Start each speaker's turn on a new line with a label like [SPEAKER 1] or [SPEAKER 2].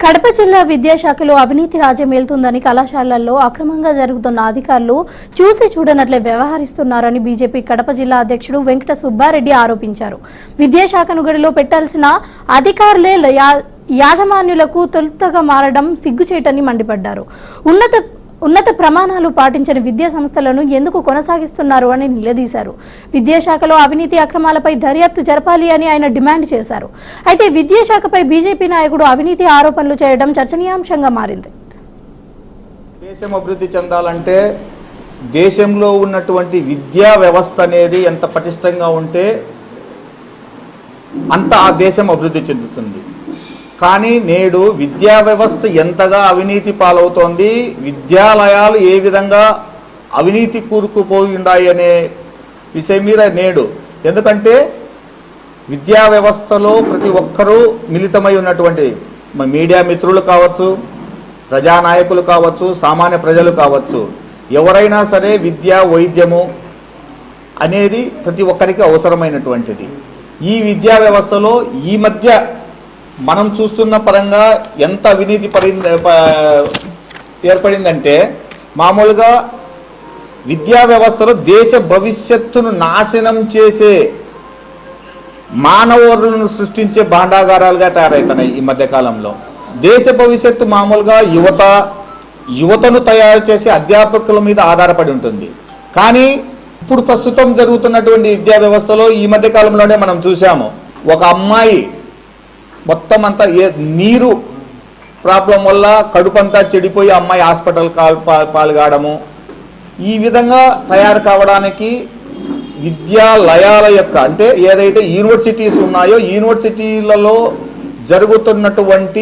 [SPEAKER 1] కడప జిల్లా విద్యాశాఖలో అవినీతి రాజ్యమేలుతుందని కళాశాలల్లో అక్రమంగా జరుగుతున్న అధికారులు చూసి చూడనట్లే వ్యవహరిస్తున్నారని బీజేపీ కడప జిల్లా అధ్యక్షుడు వెంకట సుబ్బారెడ్డి ఆరోపించారు. విద్యాశాఖను గడిలో పెట్టాల్సిన అధికారులే యాజమాన్యులకు తొలుతగా మారడం సిగ్గుచేటని మండిపడ్డారు. ఉన్నత ప్రమాణాలు పాటించని విద్యా సంస్థలను ఎందుకు కొనసాగిస్తున్నారు అని నిలదీశారు. విద్యాశాఖలో అవినీతి అక్రమాలపై దర్యాప్తు జరపాలి అని ఆయన డిమాండ్ చేశారు. అయితే విద్యాశాఖపై బీజేపీ నాయకుడు అవినీతి ఆరోపణలు చేయడం చర్చనీయాంశంగా మారింది.
[SPEAKER 2] దేశం అభివృద్ధి చెందాలంటే దేశంలో ఉన్నటువంటి విద్యా వ్యవస్థ అనేది ఎంత పటిష్టంగా ఉంటే అంత ఆ దేశం అభివృద్ధి చెందుతుంది. కానీ నేడు విద్యా వ్యవస్థ ఎంతగా అవినీతి పాలవుతోంది, విద్యాలయాలు ఏ విధంగా అవినీతి కూరుకుపోయి ఉన్నాయి అనే విషయం మీద నేడు, ఎందుకంటే విద్యా వ్యవస్థలో ప్రతి ఒక్కరూ మిళితమై ఉన్నటువంటి మీడియా మిత్రులు కావచ్చు, ప్రజానాయకులు కావచ్చు, సామాన్య ప్రజలు కావచ్చు, ఎవరైనా సరే విద్య వైద్యము అనేది ప్రతి ఒక్కరికి అవసరమైనటువంటిది. ఈ విద్యా వ్యవస్థలో ఈ మధ్య మనం చూస్తున్న పరంగా ఎంత అవినీతి ఏర్పడిందంటే, మామూలుగా విద్యా వ్యవస్థలో దేశ భవిష్యత్తును నాశనం చేసే మానవ వనరులను సృష్టించే భాండాగారాలుగా తయారవుతున్నాయి. ఈ మధ్యకాలంలో దేశ భవిష్యత్తు మామూలుగా యువతను తయారు చేసే అధ్యాపకుల మీద ఆధారపడి ఉంటుంది. కానీ ఇప్పుడు ప్రస్తుతం జరుగుతున్నటువంటి విద్యా వ్యవస్థలో ఈ మధ్యకాలంలోనే మనం చూసాము, ఒక అమ్మాయి మొత్తం అంతా నీరు ప్రాబ్లం వల్ల కడుపంతా చెడిపోయి అమ్మాయి హాస్పిటల్ పాల్గొనడము, ఈ విధంగా తయారు కావడానికి విద్యాలయాల యొక్క అంటే ఏదైతే యూనివర్సిటీస్ ఉన్నాయో యూనివర్సిటీలలో జరుగుతున్నటువంటి